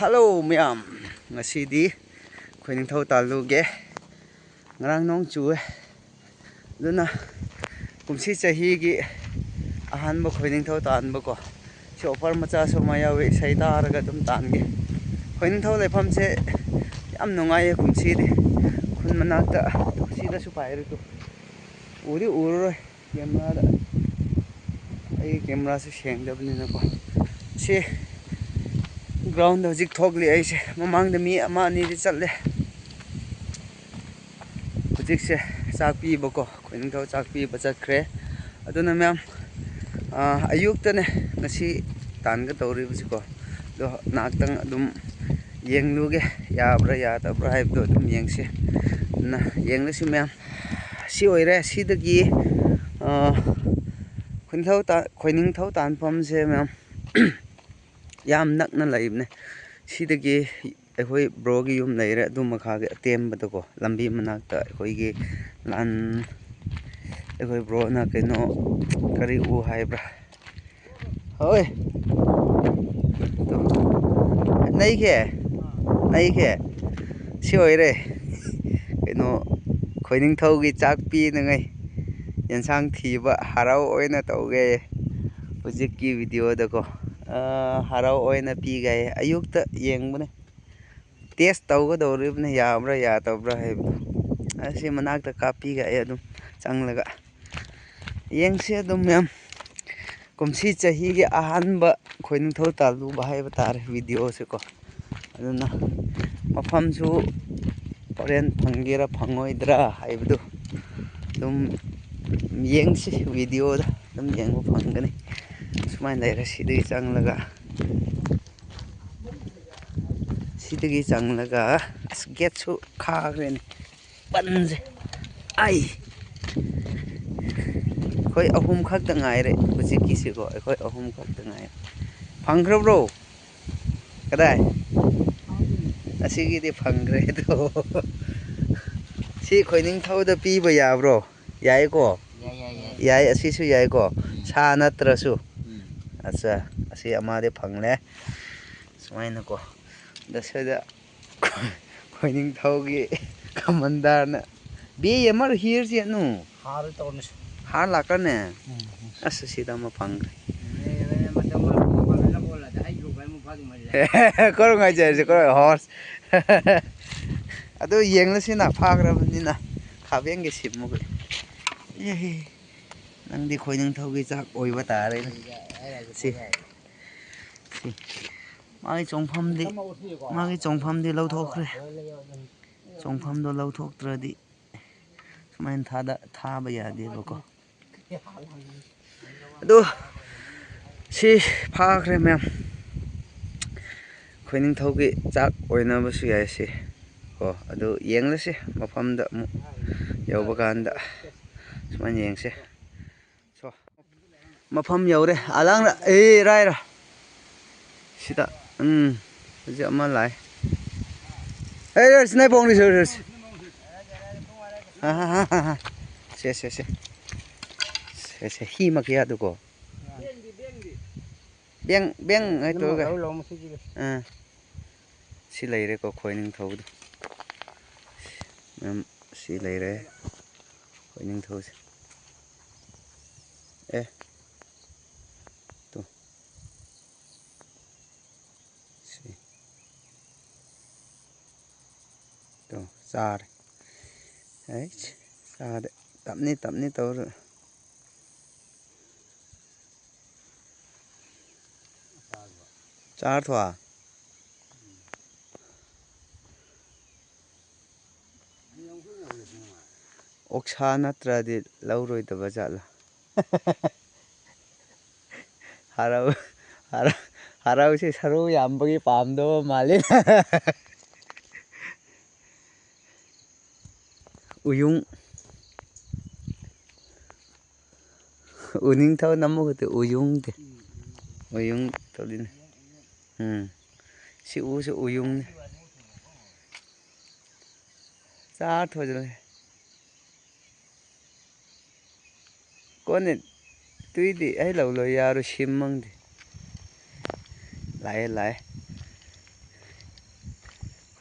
Hello ma'am. Ngasidi khoi ningthau taluge. Ngarang nong chuwe. Duna kumsi chahi gi ahanba khoi ningthau tanba ko. Si offer macha so mayawi sai taraga dum tange. Khoi ningthau lepham se yam nungai kumsi di. Khun manakta sida su pairu tu. Uri uroi camera da. Ai camera se sengdabni na ko. Si ground hojik thokli aise mamang da mi ama ni ri chatle hojik se chak pi bako khoining thau chak pi ba chakre aduna ma'am ayuk ta ne ngasi tan ga tawri bisi ko do naktang adum yengluge yabra ya tabra haib do dum yengse na yengla si ma'am si oire si dagi khoining thau tan pam se ma'am yam nakna laibne sidagi akhoi bro gi yum leire du makha ge temba ko lambi manakta akhoi gi lan akhoi bro na keno kari u haibra hoi to nei ke si oire keno khoining thau gi chak pi na ngai yensang thiba harau oina tauge hojik ki video da ko harau oina pi gai ayukta yengbane test tawga dawribne yabra ya tabra haibdo asi manakta kapi ga adum changlaga yengse adum ma'am kumsi chahi gi ahanba khoining thau talu bahai batar video se ko aduna mafam su horen phangera phangoidra haibdo dum yengse video da dum yengba phangani sumai laira sidagi changlaga as get su khagren panje ai khoi ahum khak ta ngai re buji kisi ko khoi ahum khak ta ngai phangro bro kadai asigi di phangre to si khoining thau da pi ba ya bro yai ko yai asi su yai ko sa natrasu acha asi amade phangle sumaina ko dasada khoining thau gi kamandar na be yamar here je nu har tawne har lakane asa sida ma phangre kor ngai je kor horse ado yengla sina phagra nina khabeng ge sim mo nang di khoining thau gi chak oiba tare si magi chongpham di lauthokre chongpham do lauthoktradi sumain thaba yade bako ado si phakre ma'am khoining thau gi chak oina basu yai si ko ado yengla si mafam da mu yauba ganda sumain yengse so mafam yaure alang ra rai ra sida je ama lai hey snai bong ni sir ha se hi ma kya du ko beng ai to ga si lai re ko khoining thau du si lai re khoining thau se to si to sar ai sar tapni tawr char thwa oksa natradi lauroi da bajala harau se saru yambagi pamdo malin uyung uning thau namu te uyung tolin si u se uyung cha thojle kone tuidi ai lo lo yaru simmang di lai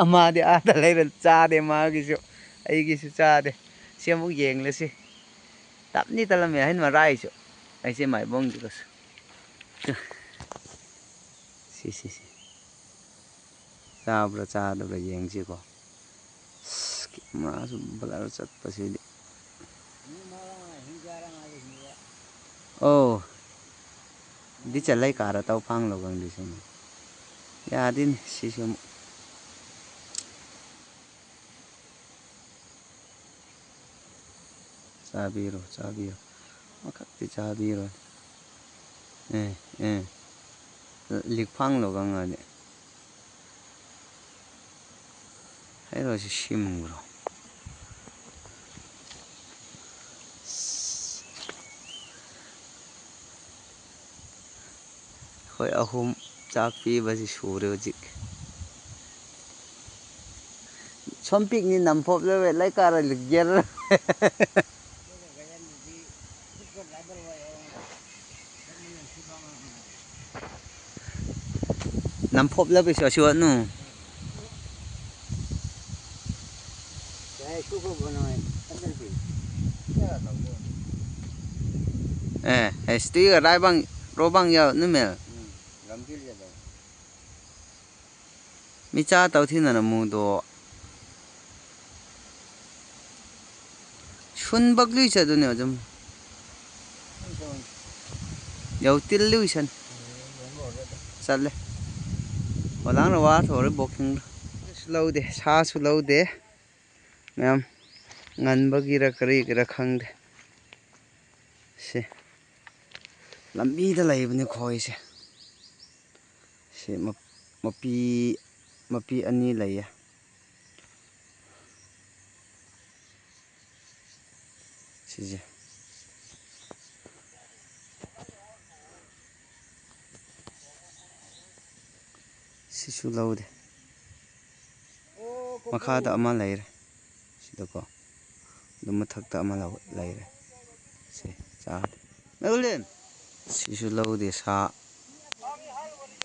ꯑꯃꯗꯤ ꯑꯥꯗ ꯂꯩꯔ ꯆꯥꯗꯦ ꯃꯥꯒꯤꯁꯨ ꯑꯩꯒꯤꯁꯨ ꯆꯥꯗꯦ ꯁꯤ ꯑꯃꯨꯛ ꯌꯦꯡꯂꯁꯤ ꯇꯞꯅꯤ ꯇꯂꯝꯃꯦ ꯍꯥꯏꯟ ꯃꯔꯥꯏꯁꯨ ꯑꯩꯁꯦ ꯃꯥꯏꯕꯣꯡꯁꯤꯒꯁꯨ ꯁꯤ ꯆꯥꯕ꯭ꯔꯥ ꯆꯥꯗꯕ꯭ꯔꯥ ꯌꯦꯡꯁꯤꯀꯣ ꯀꯦꯃꯦꯔꯥꯁꯨ ꯕ꯭ꯂꯔ ꯆꯠꯄꯁꯤꯗꯤ ꯑꯣ ꯗꯤ ꯆꯠꯂꯩ ꯀꯥꯔ ꯇꯧ ꯐꯥꯡꯂꯣ ꯒꯪꯗꯤꯁꯤꯅꯤ ꯌꯥꯗꯤꯅꯤ ꯁꯤꯁꯨ ꯑꯃꯨꯛ ꯆꯥꯕꯤꯔꯣ ꯃꯈꯛꯇꯤ ꯆꯥꯕꯤꯔꯣ ꯂꯤꯛꯐꯥꯡꯂꯣ ꯒꯪꯉꯗꯤ ꯍꯩꯔꯣꯁꯤ ꯁꯤꯝꯈ꯭ꯔꯣ ꯑꯩꯈꯣꯏ ꯑꯍꯨꯝ ꯆꯥꯛ ꯄꯤꯕꯁꯤ ꯁꯨꯔꯦ ꯍꯧꯖꯤꯛ ꯁꯣꯝ ꯄꯤꯛꯅꯤ ꯅꯝꯐꯣꯞꯂꯋꯦ ꯂꯩꯀꯥꯔ ꯒꯦꯔ ꯅꯝꯐꯣꯞꯂꯕꯁꯨ ꯑꯁꯤꯋꯠꯅꯨ ꯍꯦꯁꯇꯤꯒ ꯔꯥꯏꯕang ꯔꯣꯕang ꯌꯥꯎ ꯅꯨꯃꯦꯜ 미짜 떠티는 무도 춘박lui 쳐도네 좀 여tillui 선 살래 올랑나 와 소리 보킹 슬로우데 사 슬로우데 ਮੈਮ ꯉꯟꯕꯒꯤꯔ ꯀꯔꯤꯒꯤꯔ ꯈꯪꯗꯦ ꯁꯤ ꯂꯝꯕꯤꯗ ꯂꯩꯕꯅꯤ ꯈꯣꯏꯁꯦ ꯁꯤ ꯃꯄꯤ ꯑꯅꯤ ꯂꯩꯌꯦ ꯁꯤꯁꯦ ꯁꯤꯁꯨ ꯂꯧꯗꯦ ꯃꯈꯥꯗ ꯑꯃ ꯂꯩꯔꯦ ꯁꯤꯗꯀꯣ ꯑꯗꯨ ꯃꯊꯛꯇ ꯑꯃ ꯂꯩꯔꯦ ꯁꯤ ꯆꯥꯗꯦ ꯅꯒꯨꯂꯦꯟ ꯁꯤꯁꯨ ꯂꯧꯗꯦ ꯁꯥ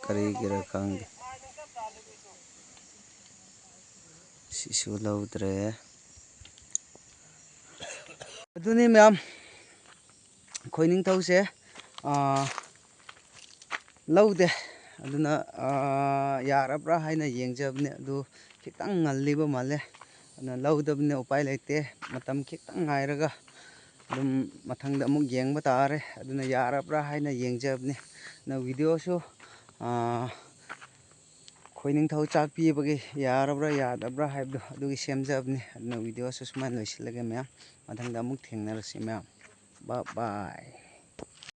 ꯀꯔꯤꯒꯤꯔ ꯈꯪꯗꯦ ꯁꯤꯁꯨ ꯂꯧꯗ꯭ꯔꯦ ꯑꯗꯨꯅꯤ ꯃꯌꯥꯝ ꯈꯣꯏꯅꯤꯡꯊꯧꯁꯦ ꯂꯧꯗꯦ ꯑꯗꯨꯅ ꯌꯥꯔꯕ꯭ꯔꯥ ꯍꯥꯏꯅ ꯌꯦꯡꯖꯕꯅꯦ ꯑꯗꯨ ꯈꯤꯇꯪ ꯉꯜꯂꯤꯕ ꯃꯥꯜꯂꯦ ꯑꯗꯨꯅ ꯂꯧꯗꯕꯅꯤꯅ ꯎꯄꯥꯏ ꯂꯩꯇꯦ ꯃꯇꯝ ꯈꯤꯇꯪ ꯉꯥꯏꯔꯒ ꯑꯗꯨꯝ ꯃꯊꯪꯗ ꯑꯃꯨꯛ ꯌꯦꯡꯕ ꯇꯥꯔꯦ ꯑꯗꯨꯅ ꯌꯥꯔꯕ꯭ꯔꯥ ꯍꯥꯏꯅ ꯌꯦꯡꯖꯕꯅꯤ ꯑꯗꯨꯅ ꯚꯤꯗꯤꯑꯣꯁꯨ ꯈꯣꯏꯅꯤꯡꯊꯧ ꯆꯥꯛ ꯄꯤꯕꯒꯤ ꯌꯥꯔꯕ꯭ꯔꯥ ꯌꯥꯗꯕ꯭ꯔꯥ ꯍꯥꯏꯕꯗꯣ ꯑꯗꯨꯒꯤ ꯁꯦꯝꯖꯕꯅꯤ ꯑꯗꯨꯅ ꯚꯤꯗꯤꯑꯣꯁꯨ ꯁꯨꯃꯥꯏꯅ ꯂꯣꯏꯁꯤꯜꯂꯒꯦ ꯃꯌꯥꯝ ꯃꯊꯪꯗ ꯑꯃꯨꯛ ꯊꯦꯡꯅꯔꯁꯤ ꯃꯌꯥꯝ ꯕꯥꯏ